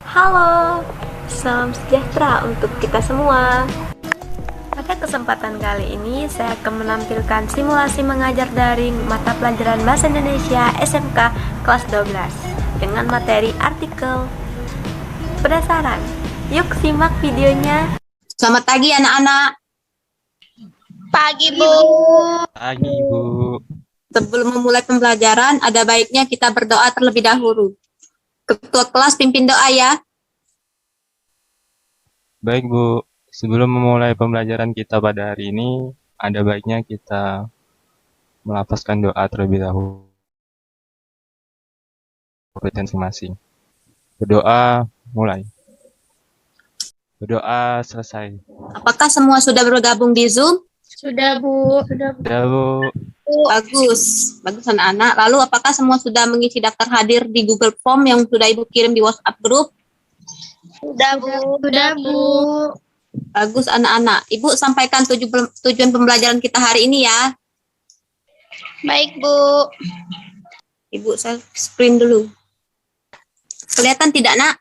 Halo, salam sejahtera untuk kita semua. Pada kesempatan kali ini, saya akan menampilkan simulasi mengajar daring mata pelajaran Bahasa Indonesia SMK kelas 12 dengan materi artikel. Penasaran? Yuk simak videonya. Selamat pagi anak-anak. Pagi, Bu. Pagi, Bu. Sebelum memulai pembelajaran, ada baiknya kita berdoa terlebih dahulu. Ketua kelas pimpin doa ya. Baik, Bu. Sebelum memulai pembelajaran kita pada hari ini, ada baiknya kita melafazkan doa terlebih dahulu. Kompetensi masing. Berdoa, mulai. Berdoa, selesai. Apakah semua sudah bergabung di Zoom? Sudah, Bu. Sudah, Bu. Bagus anak-anak. Lalu apakah semua sudah mengisi daftar hadir di Google Form yang sudah Ibu kirim di WhatsApp group? Sudah, Bu. Sudah, Bu. Bagus anak-anak. Ibu sampaikan tujuan pembelajaran kita hari ini ya. Baik, Bu. Ibu saya screen dulu. Kelihatan tidak, Nak?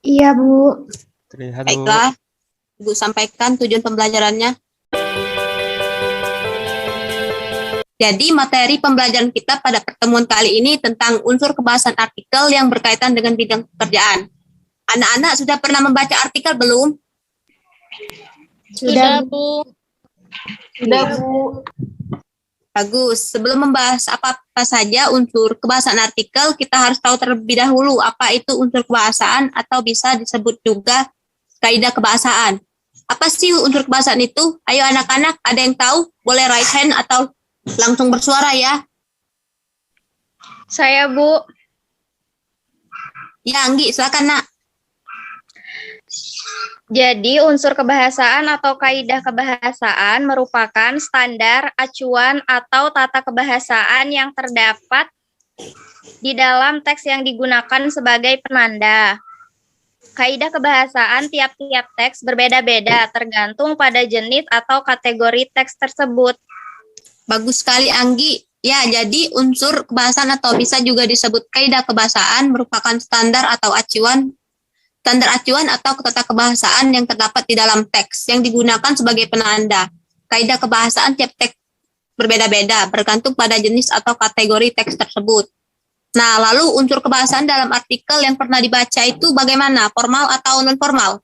Iya, Bu. Terlihat, Bu. Baiklah. Ibu sampaikan tujuan pembelajarannya. Jadi materi pembelajaran kita pada pertemuan kali ini tentang unsur kebahasan artikel yang berkaitan dengan bidang pekerjaan. Anak-anak sudah pernah membaca artikel belum? Sudah, Bu. Sudah, Bu. Bagus. Sebelum membahas apa-apa saja unsur kebahasan artikel, kita harus tahu terlebih dahulu apa itu unsur kebahasaan atau bisa disebut juga kaidah kebahasaan. Apa sih unsur kebahasaan itu? Ayo anak-anak, ada yang tahu? Boleh raise hand atau langsung bersuara ya. Saya, Bu. Ya, Anggi, silakan, Nak. Jadi, unsur kebahasaan atau kaidah kebahasaan merupakan standar, acuan, atau tata kebahasaan yang terdapat di dalam teks yang digunakan sebagai penanda. Kaidah kebahasaan tiap-tiap teks berbeda-beda tergantung pada jenis atau kategori teks tersebut. Bagus sekali, Anggi. Ya, jadi unsur kebahasaan atau bisa juga disebut kaidah kebahasaan merupakan standar acuan atau tata kebahasaan yang terdapat di dalam teks yang digunakan sebagai penanda. Kaidah kebahasaan tiap teks berbeda-beda, bergantung pada jenis atau kategori teks tersebut. Nah, lalu unsur kebahasaan dalam artikel yang pernah dibaca itu bagaimana? Formal atau non-formal?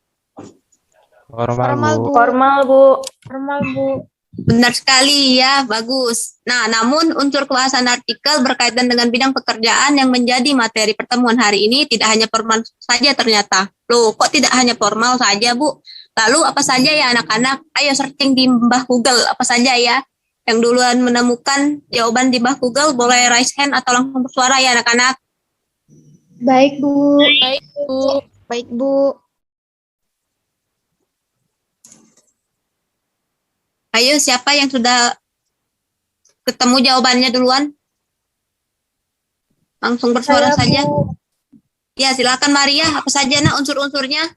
Formal, Bu. Formal, Bu. Formal, Bu. Benar sekali ya, bagus. Nah, namun unsur kebahasaan artikel berkaitan dengan bidang pekerjaan yang menjadi materi pertemuan hari ini tidak hanya formal saja ternyata. Loh, kok tidak hanya formal saja, Bu? Lalu apa saja ya anak-anak? Ayo searching di Mbah Google apa saja ya? Yang duluan menemukan jawaban di Mbah Google boleh raise hand atau langsung bersuara ya anak-anak. Baik, Bu. Baik, Bu. Baik, Bu. Ayo, siapa yang sudah ketemu jawabannya duluan? Langsung bersuara Saya, saja. Bu. Ya, silakan Maria. Apa saja nak unsur-unsurnya?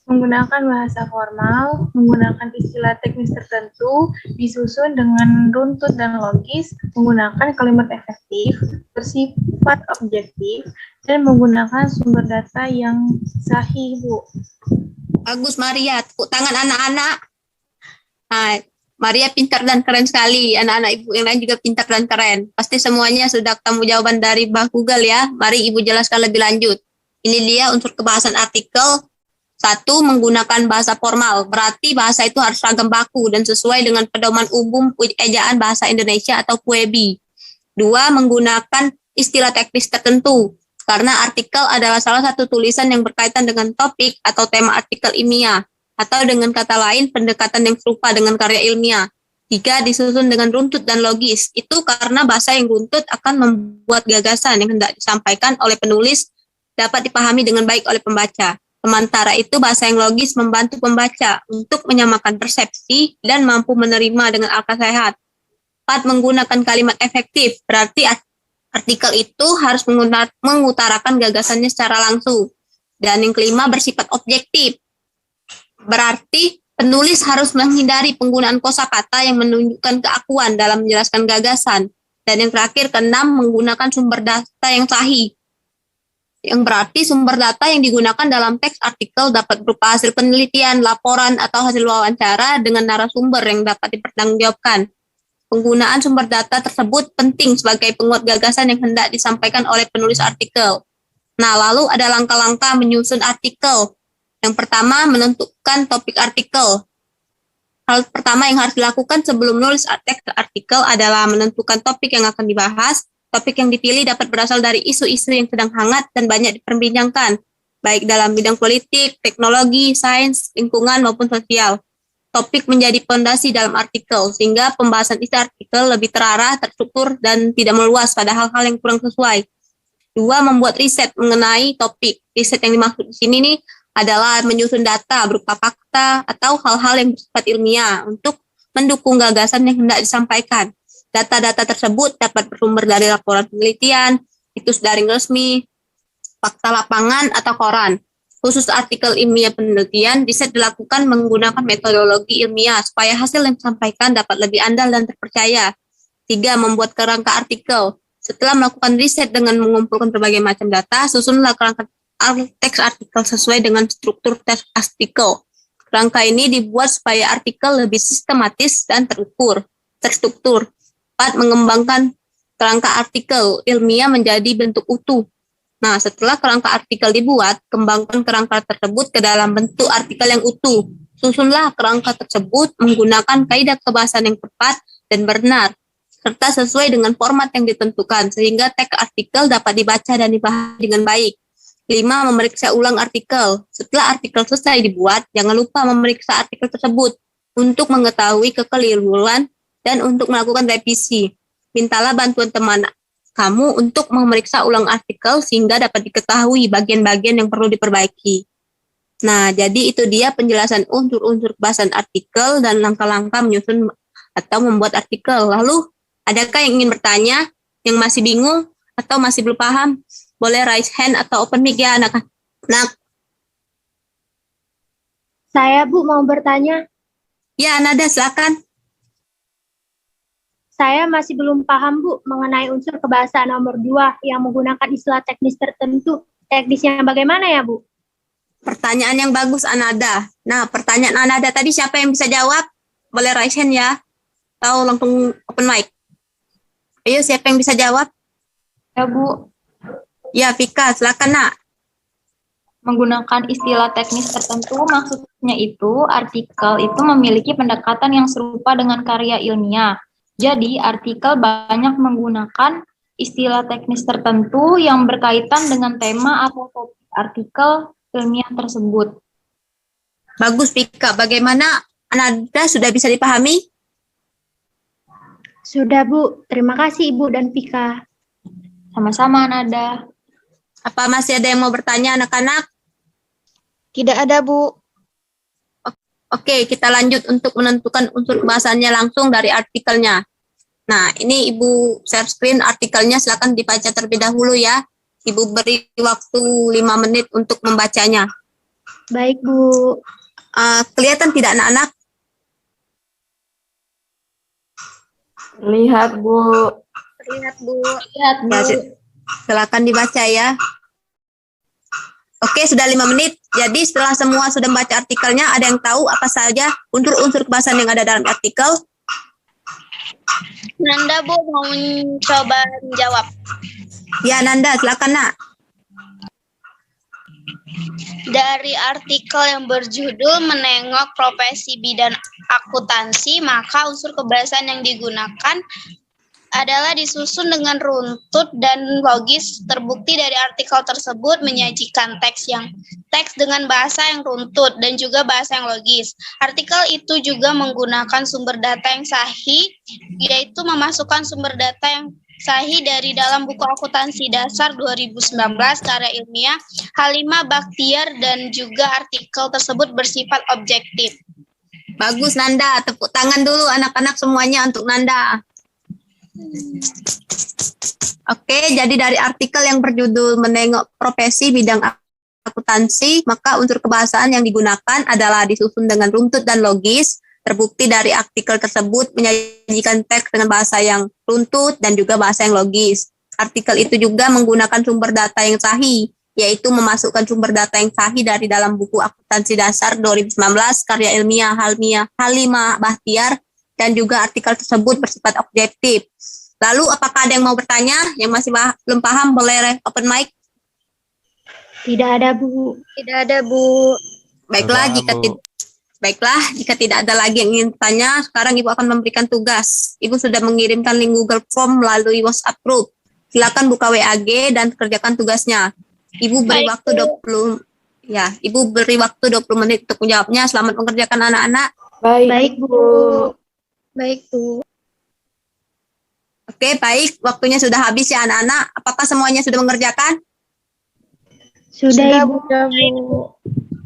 Menggunakan bahasa formal, menggunakan istilah teknis tertentu, disusun dengan runtut dan logis, menggunakan kalimat efektif, bersifat objektif, dan menggunakan sumber data yang sahih, Bu. Bagus Maria. Tepuk tangan anak-anak. Nah, Maria pintar dan keren sekali. Anak-anak ibu yang lain juga pintar dan keren. Pasti semuanya sudah ketemu jawaban dari Mbah Google ya. Mari ibu jelaskan lebih lanjut. Ini dia unsur kebahasan artikel. 1. Menggunakan bahasa formal. Berarti bahasa itu harus ragam baku dan sesuai dengan pedoman umum ejaan bahasa Indonesia atau PUEB. 2. Menggunakan istilah teknis tertentu. Karena artikel adalah salah satu tulisan yang berkaitan dengan topik atau tema artikel ilmiah. Atau dengan kata lain, pendekatan yang serupa dengan karya ilmiah. 3. Disusun dengan runtut dan logis. Itu karena bahasa yang runtut akan membuat gagasan yang hendak disampaikan oleh penulis dapat dipahami dengan baik oleh pembaca. Sementara itu, bahasa yang logis membantu pembaca untuk menyamakan persepsi dan mampu menerima dengan akal sehat. 4. Menggunakan kalimat efektif. Berarti artikel itu harus mengutarakan gagasannya secara langsung. Dan yang kelima, bersifat objektif. Berarti penulis harus menghindari penggunaan kosakata yang menunjukkan keakuan dalam menjelaskan gagasan. Dan yang terakhir, keenam, menggunakan sumber data yang sahih. Yang berarti sumber data yang digunakan dalam teks artikel dapat berupa hasil penelitian, laporan, atau hasil wawancara dengan narasumber yang dapat dipertanggungjawabkan. Penggunaan sumber data tersebut penting sebagai penguat gagasan yang hendak disampaikan oleh penulis artikel. Nah, lalu ada langkah-langkah menyusun artikel. Yang pertama, menentukan topik artikel. Hal pertama yang harus dilakukan sebelum menulis teks artikel adalah menentukan topik yang akan dibahas. Topik yang dipilih dapat berasal dari isu-isu yang sedang hangat dan banyak diperbincangkan, baik dalam bidang politik, teknologi, sains, lingkungan, maupun sosial. Topik menjadi fondasi dalam artikel, sehingga pembahasan isi artikel lebih terarah, terstruktur, dan tidak meluas pada hal-hal yang kurang sesuai. 2. Membuat riset mengenai topik. Riset yang dimaksud di sini nih adalah menyusun data berupa fakta atau hal-hal yang bersifat ilmiah untuk mendukung gagasan yang hendak disampaikan. Data-data tersebut dapat bersumber dari laporan penelitian, situs daring resmi, fakta lapangan, atau koran. Khusus artikel ilmiah penelitian, riset dilakukan menggunakan metodologi ilmiah supaya hasil yang disampaikan dapat lebih andal dan terpercaya. 3. Membuat kerangka artikel. Setelah melakukan riset dengan mengumpulkan berbagai macam data, susunlah kerangka teks artikel sesuai dengan struktur teks artikel. Kerangka ini dibuat supaya artikel lebih sistematis dan terstruktur. 4. Mengembangkan kerangka artikel ilmiah menjadi bentuk utuh. Nah, setelah kerangka artikel dibuat, kembangkan kerangka tersebut ke dalam bentuk artikel yang utuh. Susunlah kerangka tersebut menggunakan kaidah kebahasan yang tepat dan benar, serta sesuai dengan format yang ditentukan, sehingga teks artikel dapat dibaca dan dipahami dengan baik. 5. Memeriksa ulang artikel. Setelah artikel selesai dibuat, jangan lupa memeriksa artikel tersebut untuk mengetahui kekeliruan dan untuk melakukan revisi. Mintalah bantuan teman kamu untuk memeriksa ulang artikel sehingga dapat diketahui bagian-bagian yang perlu diperbaiki. Nah, jadi itu dia penjelasan unsur-unsur bahasan artikel dan langkah-langkah menyusun atau membuat artikel. Lalu, adakah yang ingin bertanya, yang masih bingung, atau masih belum paham? Boleh raise hand atau open mic ya anak-anak. Saya, Bu, mau bertanya. Ya, Nada, silakan. Saya masih belum paham, Bu, mengenai unsur kebahasaan nomor 2 yang menggunakan istilah teknis tertentu. Teknisnya bagaimana ya, Bu? Pertanyaan yang bagus, Anada. Nah, pertanyaan Anada tadi siapa yang bisa jawab? Boleh raise hand ya. Atau langsung open mic. Ayo, siapa yang bisa jawab? Ya, Bu. Ya, Vika, silakan, Nak. Menggunakan istilah teknis tertentu, maksudnya itu artikel itu memiliki pendekatan yang serupa dengan karya ilmiah. Jadi, artikel banyak menggunakan istilah teknis tertentu yang berkaitan dengan tema atau topik artikel ilmiah tersebut. Bagus, Vika. Bagaimana, Anada, sudah bisa dipahami? Sudah, Bu. Terima kasih, Ibu dan Vika. Sama-sama, Nada. Apa masih ada yang mau bertanya, anak-anak? Tidak ada, Bu. Oke, kita lanjut untuk menentukan unsur kebahasannya langsung dari artikelnya. Nah, ini Ibu share screen artikelnya, silakan dibaca terlebih dahulu ya. Ibu beri waktu 5 menit untuk membacanya. Baik, Bu. Kelihatan tidak, anak-anak? Lihat, Bu. Lihat, Bu. Lihat, Bu. Ya, silakan dibaca ya. Oke, sudah 5 menit. Jadi setelah semua sudah membaca artikelnya, ada yang tahu apa saja unsur-unsur kebahasan yang ada dalam artikel? Nanda, Bu, mau mencoba menjawab. Ya, Nanda, silakan, Nak. Dari artikel yang berjudul Menengok Profesi Bidang Akuntansi, maka unsur kebahasan yang digunakan adalah disusun dengan runtut dan logis. Terbukti dari artikel tersebut menyajikan teks dengan bahasa yang runtut dan juga bahasa yang logis. Artikel itu juga menggunakan sumber data yang sahih, yaitu memasukkan sumber data yang sahih dari dalam buku akuntansi dasar 2019 karya ilmiah Halimah Bakhtiar, dan juga artikel tersebut bersifat objektif. Bagus, Nanda. Tepuk tangan dulu anak-anak semuanya untuk Nanda. Oke, jadi dari artikel yang berjudul Menengok Profesi Bidang Akuntansi, maka unsur kebahasaan yang digunakan adalah disusun dengan runtut dan logis, Terbukti dari artikel tersebut menyajikan teks dengan bahasa yang runtut dan juga bahasa yang logis. Artikel itu juga menggunakan sumber data yang sahih, yaitu memasukkan sumber data yang sahih dari dalam buku Akuntansi Dasar 2019 karya ilmiah Halimah Bahtiar, dan juga artikel tersebut bersifat objektif. Lalu apakah ada yang mau bertanya? Yang masih belum paham boleh open mic? Tidak ada, Bu. Tidak ada, Bu. Baiklah, Paham, jika Bu. jika tidak ada lagi yang ingin tanya, sekarang Ibu akan memberikan tugas. Ibu sudah mengirimkan link Google Form melalui WhatsApp group. Silakan buka WAG dan kerjakan tugasnya. Ibu beri Baik, waktu 20 Ibu beri waktu 20 menit untuk menjawabnya. Selamat mengerjakan anak-anak. Baik, Bu. Baik, Bu. Oke, baik. Waktunya sudah habis ya anak-anak. Apakah semuanya sudah mengerjakan? Sudah, Ibu.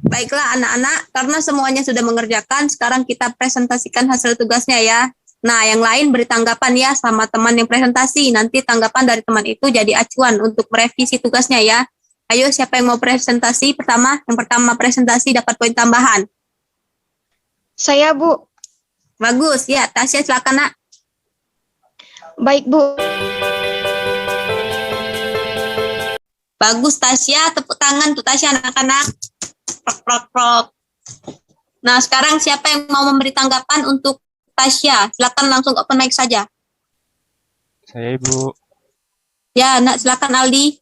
Baiklah anak-anak, karena semuanya sudah mengerjakan, sekarang kita presentasikan hasil tugasnya ya. Nah, yang lain beri tanggapan ya sama teman yang presentasi. Nanti tanggapan dari teman itu jadi acuan untuk merevisi tugasnya ya. Ayo, siapa yang mau presentasi pertama? Yang pertama presentasi dapat poin tambahan. Saya, Bu. Bagus, ya Tasya silakan nak. Baik, Bu. Bagus Tasya, tepuk tangan untuk Tasya anak-anak. Prok, prok, prok. Nah, sekarang siapa yang mau memberi tanggapan untuk Tasya? Silakan langsung open mic saja. Saya, Ibu. Ya, nak silakan Aldi.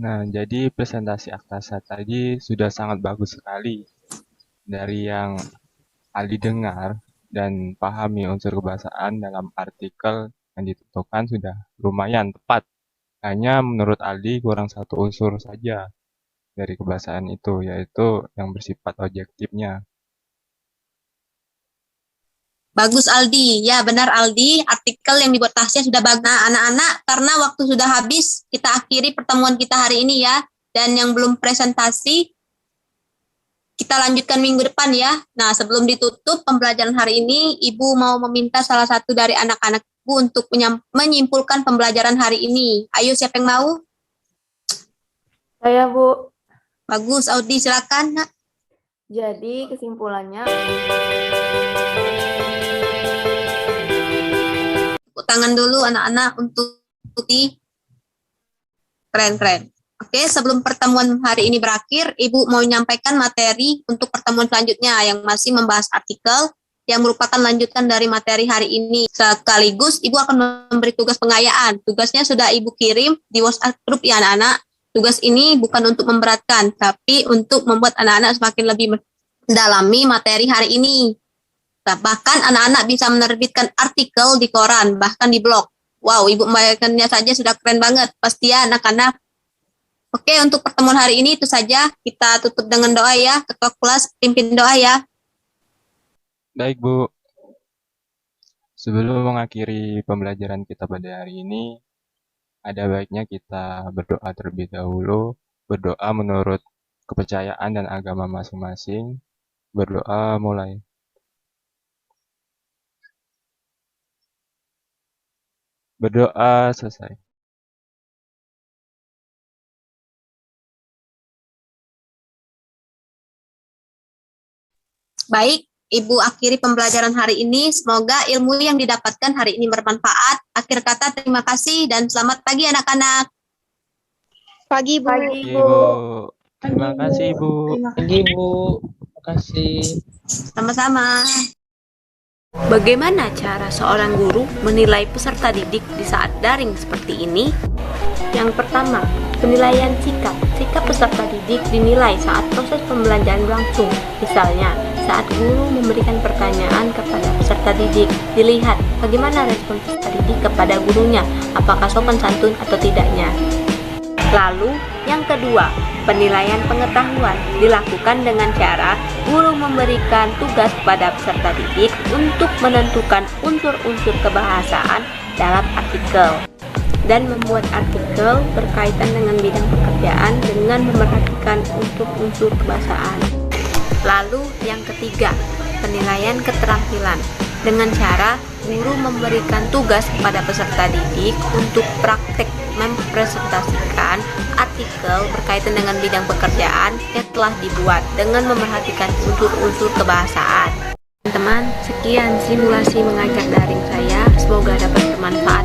Nah, jadi presentasi Aktasa tadi sudah sangat bagus sekali. Dari yang Aldi dengar dan pahami unsur kebahasaan dalam artikel yang ditentukan sudah lumayan tepat. Hanya menurut Aldi kurang satu unsur saja dari kebahasaan itu, yaitu yang bersifat objektifnya. Bagus Aldi, ya benar Aldi, artikel yang dibuat Tasya sudah bagus. Nah, anak-anak, karena waktu sudah habis, kita akhiri pertemuan kita hari ini ya. Dan yang belum presentasi, kita lanjutkan minggu depan ya. Nah, sebelum ditutup pembelajaran hari ini, Ibu mau meminta salah satu dari anak-anak Ibu untuk menyimpulkan pembelajaran hari ini. Ayo, siapa yang mau? Saya, Bu. Bagus, Audi, silakan nak. Jadi kesimpulannya, Tepuk tangan dulu anak-anak untuk Tuti. Keren-keren. Oke, sebelum pertemuan hari ini berakhir, Ibu mau menyampaikan materi untuk pertemuan selanjutnya yang masih membahas artikel yang merupakan lanjutan dari materi hari ini. Sekaligus, Ibu akan memberi tugas pengayaan. Tugasnya sudah Ibu kirim di WhatsApp group ya anak-anak. Tugas ini bukan untuk memberatkan, tapi untuk membuat anak-anak semakin lebih mendalami materi hari ini. Nah, bahkan anak-anak bisa menerbitkan artikel di koran, bahkan di blog. Wow, Ibu membayangkannya saja sudah keren banget. Pasti ya anak-anak. Oke, untuk pertemuan hari ini itu saja. Kita tutup dengan doa ya. Ketua kelas pimpin doa ya. Baik, Bu. Sebelum mengakhiri pembelajaran kita pada hari ini, ada baiknya kita berdoa terlebih dahulu. Berdoa menurut kepercayaan dan agama masing-masing. Berdoa mulai. Berdoa selesai. Baik, Ibu akhiri pembelajaran hari ini. Semoga ilmu yang didapatkan hari ini bermanfaat. Akhir kata terima kasih dan selamat pagi anak-anak. Pagi, Bu. Ibu. Terima kasih, Bu. Pagi, Bu. Terima kasih. Sama-sama. bagaimana cara seorang guru menilai peserta didik di saat daring seperti ini? Yang pertama, penilaian sikap. Sikap peserta didik dinilai saat proses pembelajaran berlangsung. Misalnya, saat guru memberikan pertanyaan kepada peserta didik, dilihat bagaimana respon peserta didik kepada gurunya, apakah sopan santun atau tidaknya. Lalu, yang kedua, penilaian pengetahuan dilakukan dengan cara guru memberikan tugas kepada peserta didik untuk menentukan unsur-unsur kebahasaan dalam artikel dan membuat artikel berkaitan dengan bidang pekerjaan dengan memperhatikan unsur-unsur kebahasaan. Lalu yang ketiga, penilaian keterampilan. dengan cara guru memberikan tugas kepada peserta didik untuk praktek mempresentasikan artikel berkaitan dengan bidang pekerjaan yang telah dibuat dengan memerhatikan unsur-unsur kebahasaan. Teman-teman, sekian simulasi mengajar daring saya. Semoga dapat bermanfaat